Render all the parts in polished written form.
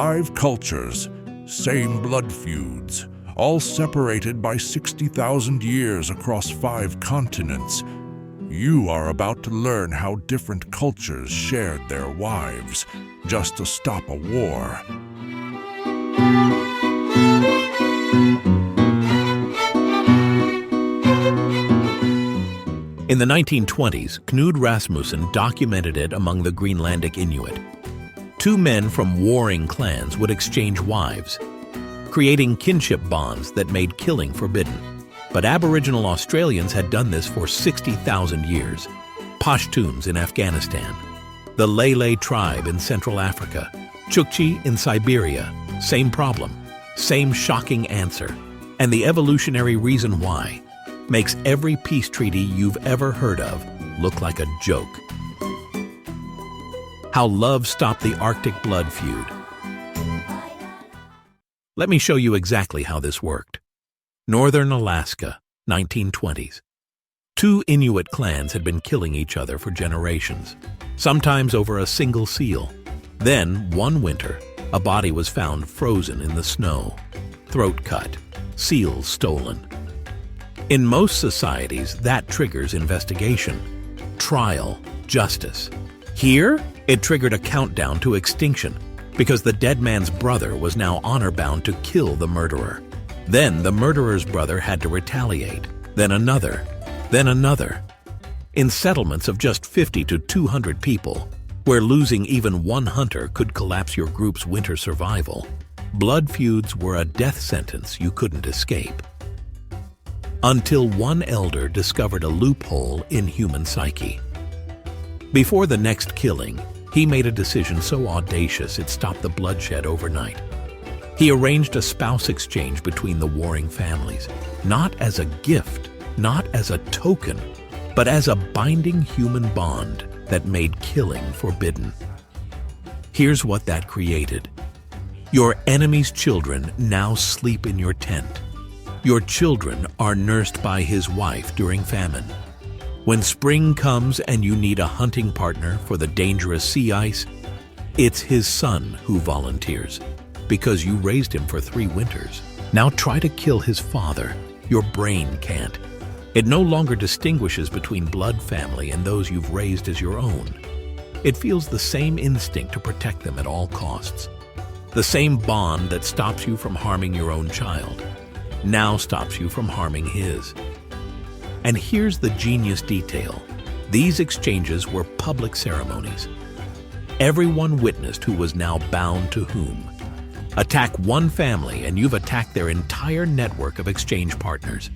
5 cultures, same blood feuds, all separated by 60,000 years across 5 continents. You are about to learn how different cultures shared their wives just to stop a war. In the 1920s, Knud Rasmussen documented it among the Greenlandic Inuit. 2 men from warring clans would exchange wives, creating kinship bonds that made killing forbidden. But Aboriginal Australians had done this for 60,000 years. Pashtuns in Afghanistan, the Lele tribe in Central Africa, Chukchi in Siberia, same problem, same shocking answer. And the evolutionary reason why makes every peace treaty you've ever heard of look like a joke. How love stopped the Arctic blood feud. Let me show you exactly how this worked. Northern Alaska, 1920s. 2 Inuit clans had been killing each other for generations, sometimes over a single seal. Then, one winter, a body was found frozen in the snow, throat cut, seals stolen. In most societies, that triggers investigation, trial, justice. Here, it triggered a countdown to extinction because the dead man's brother was now honor-bound to kill the murderer. Then the murderer's brother had to retaliate, then another, then another. In settlements of just 50 to 200 people, where losing even one hunter could collapse your group's winter survival, blood feuds were a death sentence you couldn't escape. Until one elder discovered a loophole in human psyche. Before the next killing, he made a decision so audacious it stopped the bloodshed overnight. He arranged a spouse exchange between the warring families, not as a gift, not as a token, but as a binding human bond that made killing forbidden. Here's what that created. Your enemy's children now sleep in your tent. Your children are nursed by his wife during famine. When spring comes and you need a hunting partner for the dangerous sea ice, it's his son who volunteers, because you raised him for 3 winters. Now try to kill his father. Your brain can't. It no longer distinguishes between blood family and those you've raised as your own. It feels the same instinct to protect them at all costs. The same bond that stops you from harming your own child now stops you from harming his. And here's the genius detail. These exchanges were public ceremonies. Everyone witnessed who was now bound to whom. Attack one family and you've attacked their entire network of exchange partners.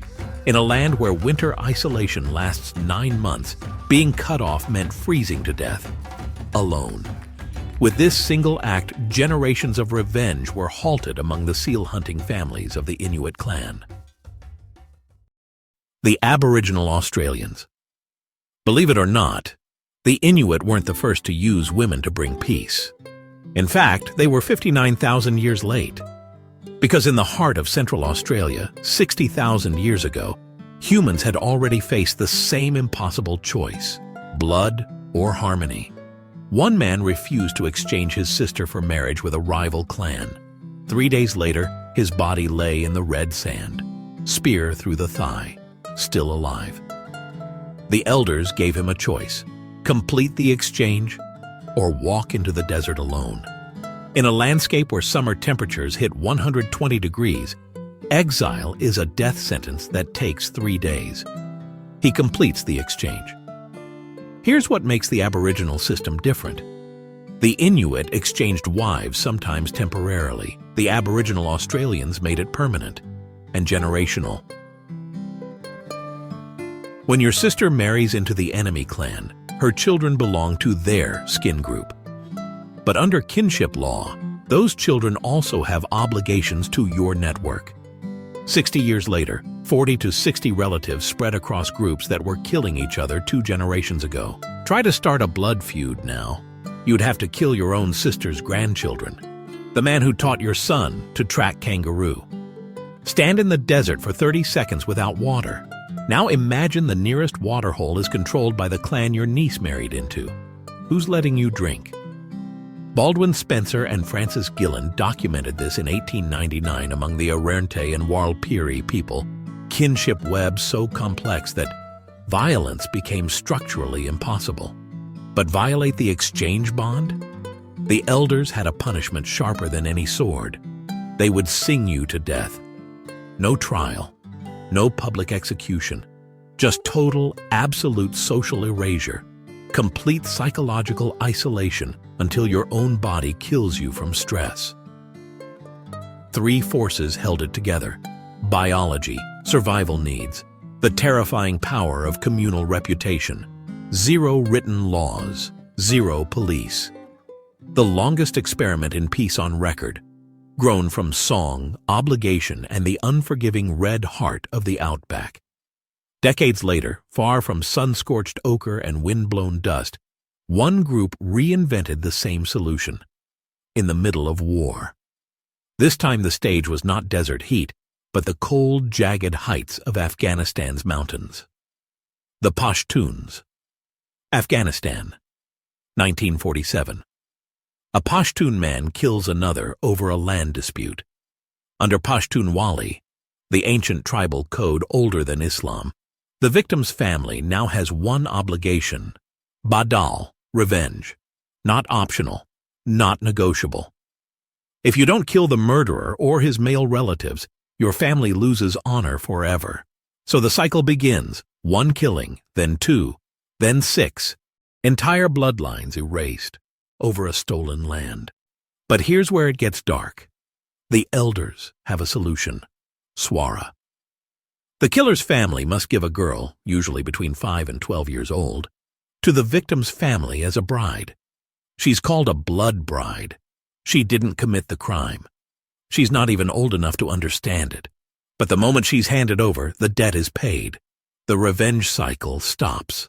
In a land where winter isolation lasts 9 months, being cut off meant freezing to death, alone. With this single act, generations of revenge were halted among the seal-hunting families of the Inuit clan. The Aboriginal Australians. Believe it or not, the Inuit weren't the first to use women to bring peace. In fact, they were 59,000 years late. Because in the heart of Central Australia, 60,000 years ago, humans had already faced the same impossible choice: blood or harmony. One man refused to exchange his sister for marriage with a rival clan. 3 days later, his body lay in the red sand, spear through the thigh, still alive. The elders gave him a choice: complete the exchange or walk into the desert alone. In a landscape where summer temperatures hit 120 degrees, exile is a death sentence that takes 3 days. He completes the exchange. Here's what makes the Aboriginal system different. The Inuit exchanged wives sometimes temporarily. The Aboriginal Australians made it permanent and generational. When your sister marries into the enemy clan, her children belong to their skin group. But under kinship law, those children also have obligations to your network. 60 years later, 40 to 60 relatives spread across groups that were killing each other 2 generations ago. Try to start a blood feud now. You'd have to kill your own sister's grandchildren. The man who taught your son to track kangaroo. Stand in the desert for 30 seconds without water. Now imagine the nearest waterhole is controlled by the clan your niece married into. Who's letting you drink? Baldwin Spencer and Francis Gillen documented this in 1899 among the Arrernte and Warlpiri people, kinship webs so complex that violence became structurally impossible. But violate the exchange bond? The elders had a punishment sharper than any sword. They would sing you to death. No trial, no public execution, just total, absolute social erasure, complete psychological isolation until your own body kills you from stress. 3 forces held it together: biology, survival needs, the terrifying power of communal reputation, 0 written laws, 0 police. The longest experiment in peace on record, grown from song, obligation, and the unforgiving red heart of the outback. Decades later, far from sun-scorched ochre and wind-blown dust, one group reinvented the same solution, in the middle of war. This time the stage was not desert heat, but the cold, jagged heights of Afghanistan's mountains. The Pashtuns. Afghanistan, 1947. A Pashtun man kills another over a land dispute. Under Pashtunwali, the ancient tribal code older than Islam, the victim's family now has one obligation: badal, revenge. Not optional, not negotiable. If you don't kill the murderer or his male relatives, your family loses honor forever. So the cycle begins: 1 killing, then 2, then 6. Entire bloodlines erased over a stolen land. But here's where it gets dark. The elders have a solution: Swara. The killer's family must give a girl, usually between 5 and 12 years old, to the victim's family as a bride. She's called a blood bride. She didn't commit the crime. She's not even old enough to understand it. But the moment she's handed over, the debt is paid. The revenge cycle stops.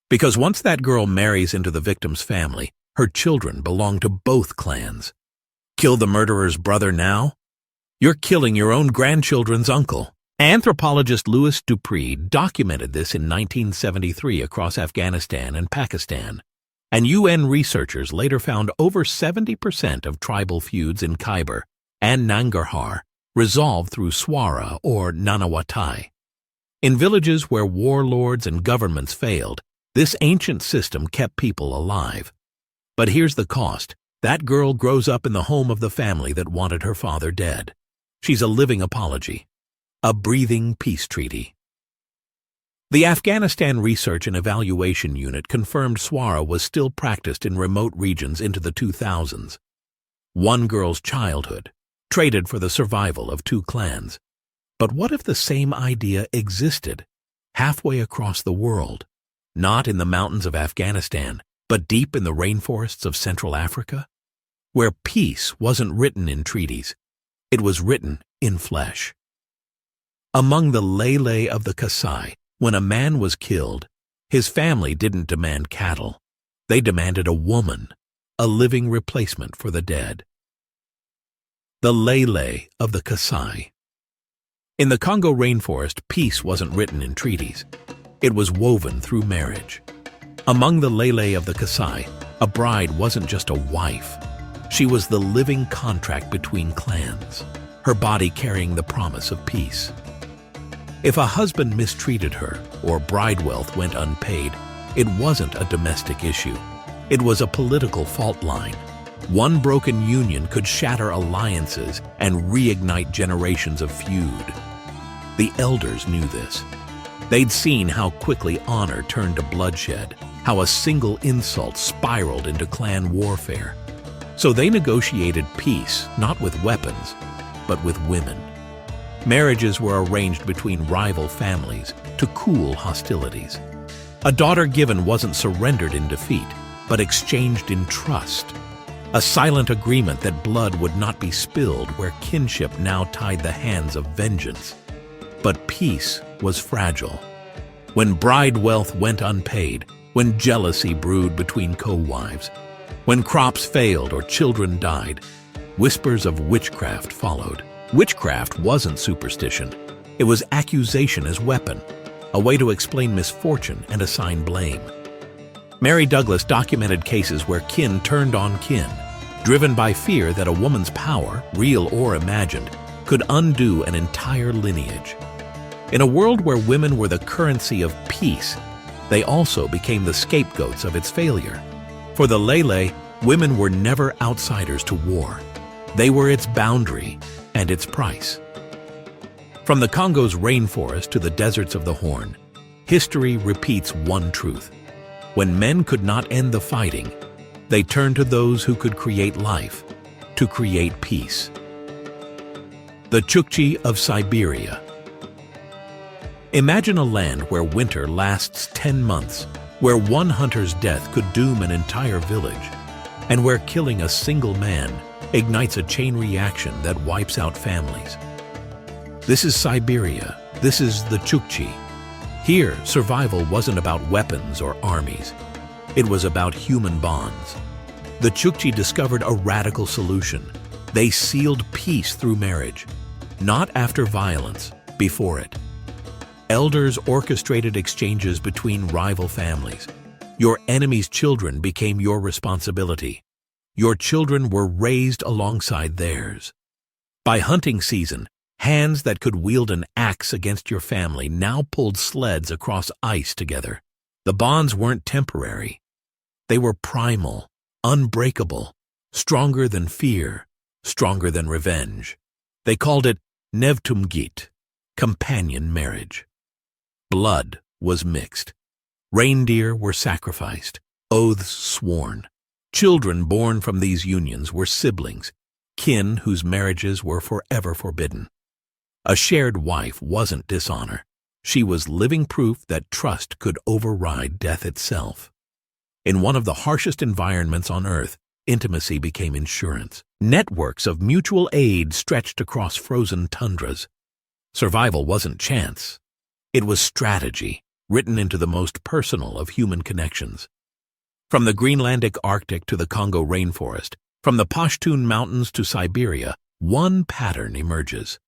Because once that girl marries into the victim's family, her children belong to both clans. Kill the murderer's brother now? You're killing your own grandchildren's uncle. Anthropologist Louis Dupree documented this in 1973 across Afghanistan and Pakistan, and UN researchers later found over 70% of tribal feuds in Khyber and Nangarhar resolved through Swara or Nanawatai. In villages where warlords and governments failed, this ancient system kept people alive. But here's the cost. That girl grows up in the home of the family that wanted her father dead. She's a living apology, a breathing peace treaty. The Afghanistan Research and Evaluation Unit confirmed Swara was still practiced in remote regions into the 2000s. One girl's childhood, traded for the survival of 2 clans. But what if the same idea existed halfway across the world, not in the mountains of Afghanistan, but deep in the rainforests of Central Africa, where peace wasn't written in treaties, it was written in flesh. Among the Lele of the Kasai, when a man was killed, his family didn't demand cattle. They demanded a woman, a living replacement for the dead. The Lele of the Kasai. In the Congo rainforest, peace wasn't written in treaties. It was woven through marriage. Among the Lele of the Kasai, a bride wasn't just a wife. She was the living contract between clans, her body carrying the promise of peace. If a husband mistreated her or bride wealth went unpaid, it wasn't a domestic issue. It was a political fault line. One broken union could shatter alliances and reignite generations of feud. The elders knew this. They'd seen how quickly honor turned to bloodshed, how a single insult spiraled into clan warfare. So they negotiated peace, not with weapons, but with women. Marriages were arranged between rival families to cool hostilities. A daughter given wasn't surrendered in defeat, but exchanged in trust. A silent agreement that blood would not be spilled where kinship now tied the hands of vengeance. But peace was fragile. When bride wealth went unpaid, when jealousy brewed between co-wives, when crops failed or children died, whispers of witchcraft followed. Witchcraft wasn't superstition. It was accusation as weapon, a way to explain misfortune and assign blame. Mary Douglas documented cases where kin turned on kin, driven by fear that a woman's power, real or imagined, could undo an entire lineage. In a world where women were the currency of peace, they also became the scapegoats of its failure. For the Lele, women were never outsiders to war. They were its boundary and its price. From the Congo's rainforest to the deserts of the Horn, history repeats one truth. When men could not end the fighting, they turned to those who could create life, to create peace. The Chukchi of Siberia. Imagine a land where winter lasts 10 months, where one hunter's death could doom an entire village, and where killing a single man ignites a chain reaction that wipes out families. This is Siberia. This is the Chukchi. Here, survival wasn't about weapons or armies. It was about human bonds. The Chukchi discovered a radical solution. They sealed peace through marriage, not after violence, before it. Elders orchestrated exchanges between rival families. Your enemy's children became your responsibility. Your children were raised alongside theirs. By hunting season, hands that could wield an axe against your family now pulled sleds across ice together. The bonds weren't temporary. They were primal, unbreakable, stronger than fear, stronger than revenge. They called it Nevtumgit, companion marriage. Blood was mixed. Reindeer were sacrificed, oaths sworn. Children born from these unions were siblings, kin whose marriages were forever forbidden. A shared wife wasn't dishonor. She was living proof that trust could override death itself. In one of the harshest environments on Earth, intimacy became insurance. Networks of mutual aid stretched across frozen tundras. Survival wasn't chance. It was strategy, written into the most personal of human connections. From the Greenlandic Arctic to the Congo rainforest, from the Pashtun mountains to Siberia, one pattern emerges.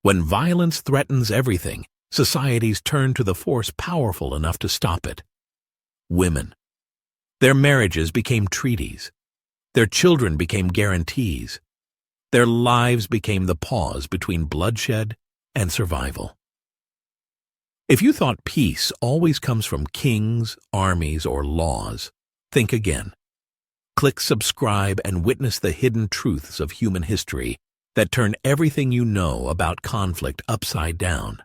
When violence threatens everything, societies turn to the force powerful enough to stop it. Women. Their marriages became treaties. Their children became guarantees. Their lives became the pause between bloodshed and survival. If you thought peace always comes from kings, armies, or laws, think again. Click subscribe and witness the hidden truths of human history that turn everything you know about conflict upside down.